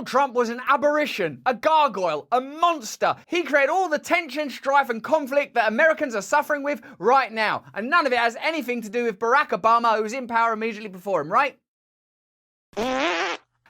Donald Trump was an aberration, a gargoyle, a monster. He created all the tension, strife, and conflict that Americans are suffering with right now. And none of it has anything to do with Barack Obama, who was in power immediately before him, right?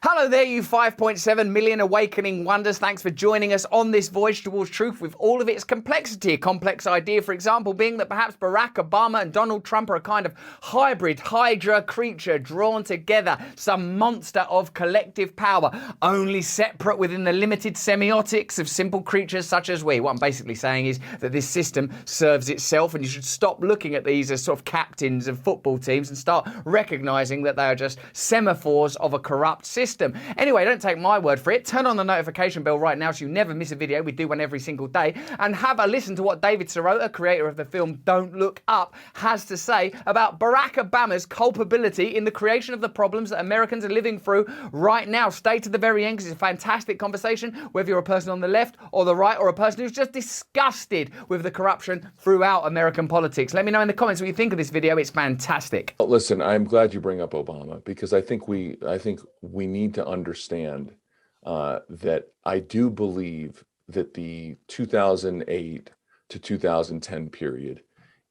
Hello there, you 5.7 million awakening wonders. Thanks for joining us on this voyage towards truth with all of its complexity. A complex idea, for example, being that perhaps Barack Obama and Donald Trump are a kind of hybrid Hydra creature drawn together, some monster of collective power, only separate within the limited semiotics of simple creatures such as we. What I'm basically saying is that this system serves itself, and you should stop looking at these as sort of captains of football teams and start recognizing that they are just semaphores of a corrupt system. Anyway, don't take my word for it. Turn on the notification bell right now so you never miss a video. We do one every single day. And have a listen to what David Sirota, creator of the film Don't Look Up, has to say about Barack Obama's culpability in the creation of the problems that Americans are living through right now. Stay to the very end because it's a fantastic conversation, whether you're a person on the left or the right or a person who's just disgusted with the corruption throughout American politics. Let me know in the comments what you think of this video. It's fantastic. Listen, I'm glad you bring up Obama because I think we need to understand that I do believe that the 2008 to 2010 period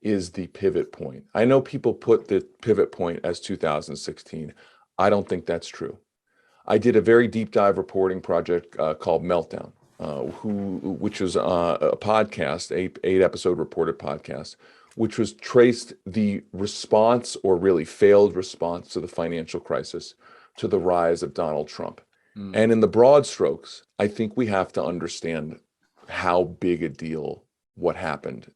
is the pivot point. I know people put the pivot point as 2016. I don't think that's true. I did a very deep dive reporting project called Meltdown, which was a podcast, eight episode reported podcast, which was traced the response or really failed response to the financial crisis to the rise of Donald Trump. And in the broad strokes, I think we have to understand how big a deal what happened,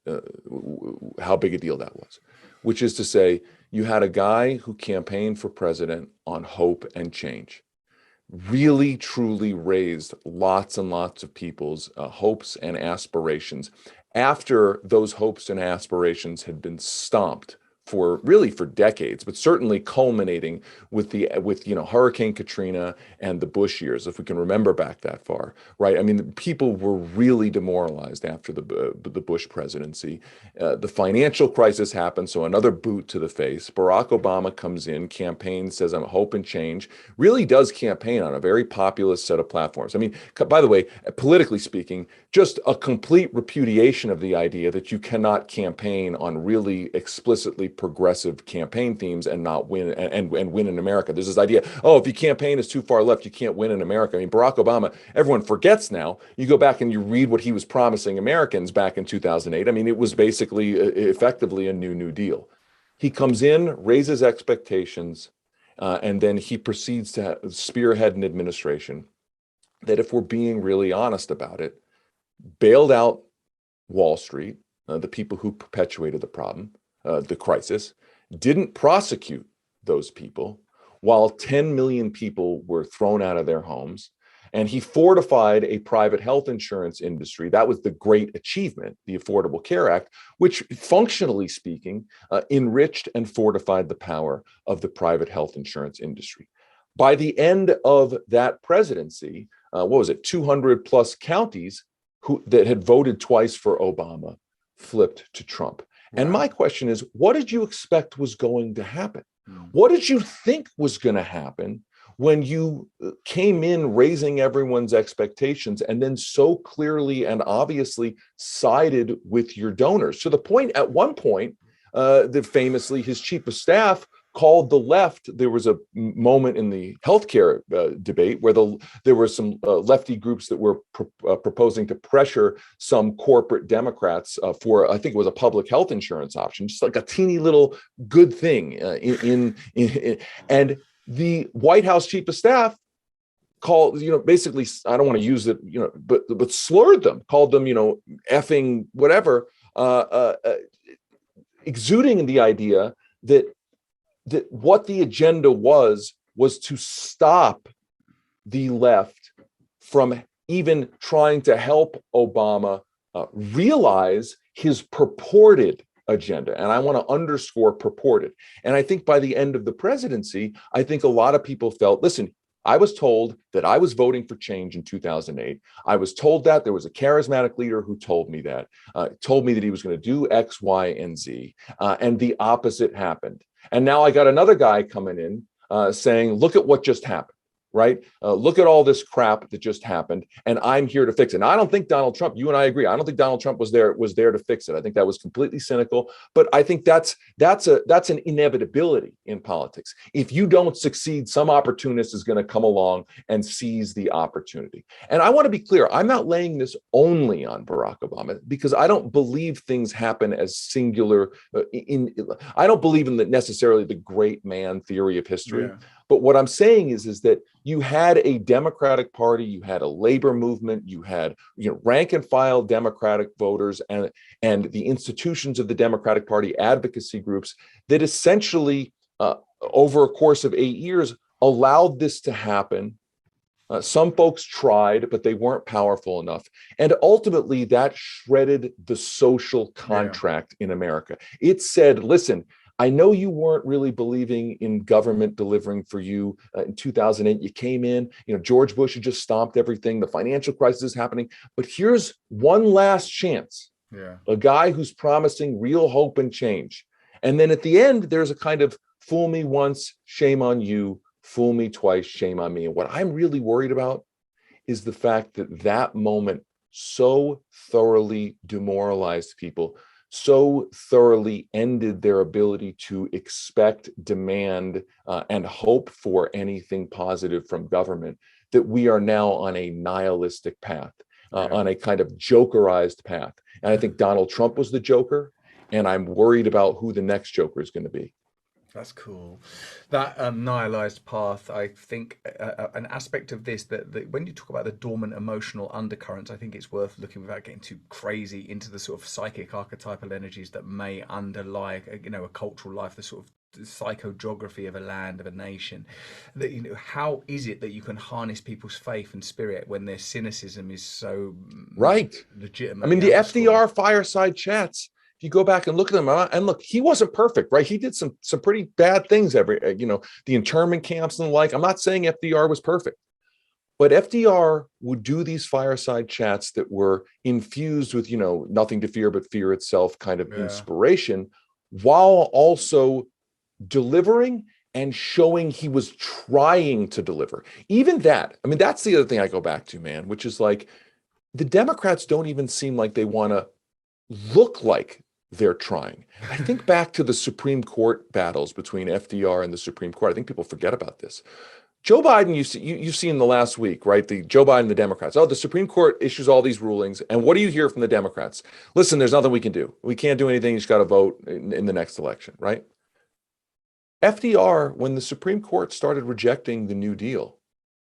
how big a deal that was, which is to say you had a guy who campaigned for president on hope and change, really, truly raised lots and lots of people's hopes and aspirations after those hopes and aspirations had been stomped for decades, but certainly culminating with Hurricane Katrina and the Bush years, if we can remember back that far, right? I mean, people were really demoralized after the Bush presidency. The financial crisis happened, so another boot to the face. Barack Obama comes in, campaigns, says, "I'm hope and change," really does campaign on a very populist set of platforms. I mean, by the way, politically speaking, just a complete repudiation of the idea that you cannot campaign on really explicitly progressive campaign themes and not win and win in America. There's this idea, oh, if you campaign is too far left, you can't win in America. I mean, Barack Obama, everyone forgets now. You go back and you read what he was promising Americans back in 2008. I mean, it was basically effectively a New Deal. He comes in, raises expectations, and then he proceeds to spearhead an administration that, if we're being really honest about it, bailed out Wall Street, the people who perpetuated the problem, the crisis, didn't prosecute those people, while 10 million people were thrown out of their homes. And he fortified a private health insurance industry. That was the great achievement, the Affordable Care Act, which, functionally speaking, enriched and fortified the power of the private health insurance industry. By the end of that presidency, 200 plus counties that had voted twice for Obama flipped to Trump. And my question is, what did you expect was going to happen? What did you think was going to happen when you came in raising everyone's expectations and then so clearly and obviously sided with your donors to the point at one point that famously his chief of staff called the left? There was a moment in the healthcare debate where there were some lefty groups that were proposing to pressure some corporate Democrats for, I think it was a public health insurance option, just like a teeny little good thing. And the White House chief of staff called, basically, I don't want to use it, but slurred them, called them, effing whatever, exuding the idea that what the agenda was to stop the left from even trying to help Obama realize his purported agenda. And I want to underscore purported. And I think by the end of the presidency, I think a lot of people felt, listen, I was told that I was voting for change in 2008. I was told that there was a charismatic leader who told me that he was going to do X, Y, and Z. And the opposite happened. And now I got another guy coming in saying, look at what just happened. right? Look at all this crap that just happened, and I'm here to fix it. And I don't think Donald Trump, you and I agree, I don't think Donald Trump was there to fix it. I think that was completely cynical, but I think that's an inevitability in politics. If you don't succeed, some opportunist is going to come along and seize the opportunity. And I want to be clear, I'm not laying this only on Barack Obama, because I don't believe things happen as singular. I don't believe in necessarily the great man theory of history. Yeah. But what I'm saying is that you had a Democratic Party, you had a labor movement, you had rank and file Democratic voters, and the institutions of the Democratic Party, advocacy groups, that essentially over a course of 8 years allowed this to happen. Some folks tried, but they weren't powerful enough. And ultimately, that shredded the social contract in America. It said, listen, I know you weren't really believing in government delivering for you in 2008. You came in, George Bush had just stomped everything. The financial crisis is happening. But here's one last chance. Yeah. A guy who's promising real hope and change. And then at the end, there's a kind of fool me once, shame on you. Fool me twice, shame on me. And what I'm really worried about is the fact that that moment so thoroughly demoralized people, so thoroughly ended their ability to expect, demand, and hope for anything positive from government, that we are now on a nihilistic path, on a kind of jokerized path. And I think Donald Trump was the joker, and I'm worried about who the next joker is going to be. That's cool. That nihilized path, I think an aspect of this that when you talk about the dormant emotional undercurrents, I think it's worth looking, without getting too crazy, into the sort of psychic archetypal energies that may underlie, a cultural life, the sort of psychogeography of a land, of a nation. That, how is it that you can harness people's faith and spirit when their cynicism is so legitimate? I mean, the FDR fireside chats, you go back and look at them, and look, he wasn't perfect, right? He did some pretty bad things, the internment camps and the like. I'm not saying FDR was perfect, but FDR would do these fireside chats that were infused with, nothing to fear but fear itself kind of inspiration, while also delivering and showing he was trying to deliver. Even that, I mean, that's the other thing I go back to, man, which is like, the Democrats don't even seem like they want to look like they're trying. I think back to the Supreme Court battles between FDR and the Supreme Court. I think people forget about this. Joe Biden, you've seen the last week, right? Joe Biden, the Democrats. Oh, the Supreme Court issues all these rulings. And what do you hear from the Democrats? Listen, there's nothing we can do. We can't do anything. You just got to vote in the next election, right? FDR, when the Supreme Court started rejecting the New Deal,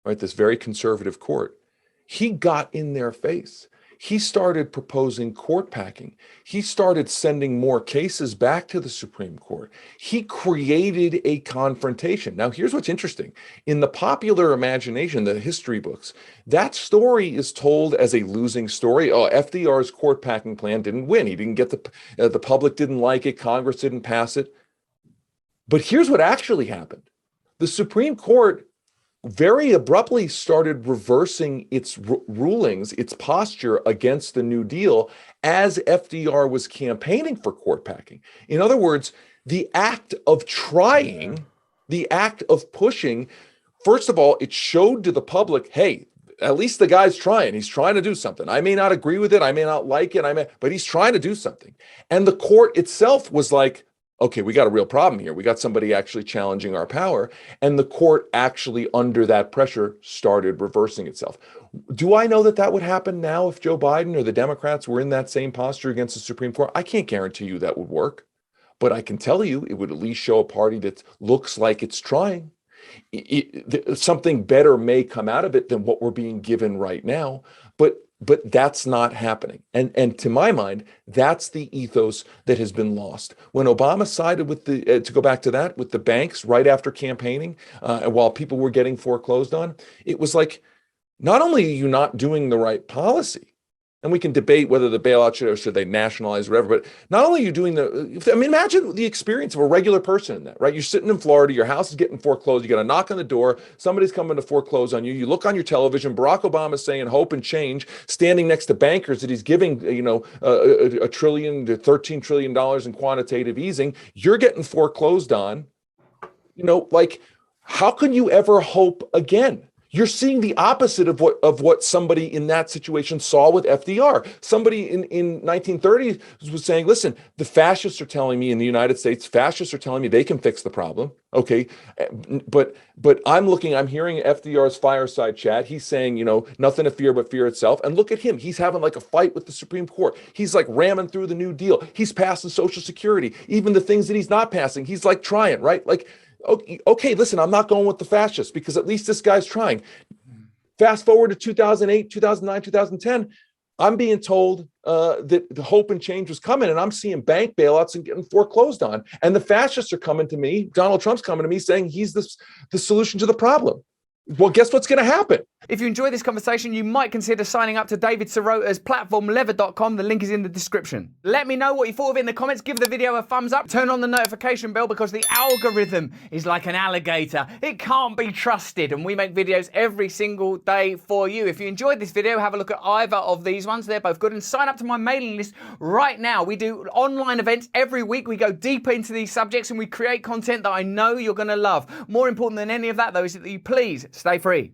right, this very conservative court, he got in their face. He started proposing court packing. He started sending more cases back to the Supreme Court. He created a confrontation. Now, here's what's interesting. In the popular imagination, the history books, that story is told as a losing story. Oh, FDR's court packing plan didn't win. He didn't get the public didn't like it. Congress didn't pass it. But here's what actually happened. The Supreme Court very abruptly started reversing its rulings, its posture against the New Deal as FDR was campaigning for court packing. In other words, the act of trying, the act of pushing, first of all, it showed to the public, hey, at least the guy's trying. He's trying to do something. I may not agree with it. I may not like it. But he's trying to do something. And the court itself was like, okay, we got a real problem here. We got somebody actually challenging our power. And the court actually, under that pressure, started reversing itself. Do I know that that would happen now if Joe Biden or the Democrats were in that same posture against the Supreme Court? I can't guarantee you that would work. But I can tell you it would at least show a party that looks like it's trying. Something better may come out of it than what we're being given right now. But that's not happening. And to my mind, that's the ethos that has been lost. When Obama sided with to go back to that, with the banks right after campaigning, and while people were getting foreclosed on, it was like, not only are you not doing the right policy, and we can debate whether the bailout should they nationalize or whatever, but not only are you doing imagine the experience of a regular person in that, right? You're sitting in Florida, your house is getting foreclosed, you got a knock on the door, somebody's coming to foreclose on you, you look on your television, Barack Obama is saying hope and change, standing next to bankers that he's giving, a trillion to $13 trillion in quantitative easing, you're getting foreclosed on, like, how can you ever hope again? You're seeing the opposite of what somebody in that situation saw with FDR. Somebody in 1930 was saying, listen, the fascists are telling me in the United States, fascists are telling me they can fix the problem. Okay. But I'm hearing FDR's fireside chat. He's saying, nothing to fear but fear itself. And look at him. He's having like a fight with the Supreme Court. He's like ramming through the New Deal. He's passing Social Security. Even the things that he's not passing, he's like trying, right? Like, okay, listen, I'm not going with the fascists because at least this guy's trying. Fast forward to 2008, 2009, 2010, I'm being told that the hope and change was coming, and I'm seeing bank bailouts and getting foreclosed on. And the fascists are coming to me, Donald Trump's coming to me saying he's the solution to the problem. Well, guess what's going to happen? If you enjoyed this conversation, you might consider signing up to David Sirota's platform, lever.com. The link is in the description. Let me know what you thought of it in the comments. Give the video a thumbs up. Turn on the notification bell because the algorithm is like an alligator. It can't be trusted, and we make videos every single day for you. If you enjoyed this video, have a look at either of these ones. They're both good. And sign up to my mailing list right now. We do online events every week. We go deeper into these subjects and we create content that I know you're going to love. More important than any of that, though, is that you please stay free.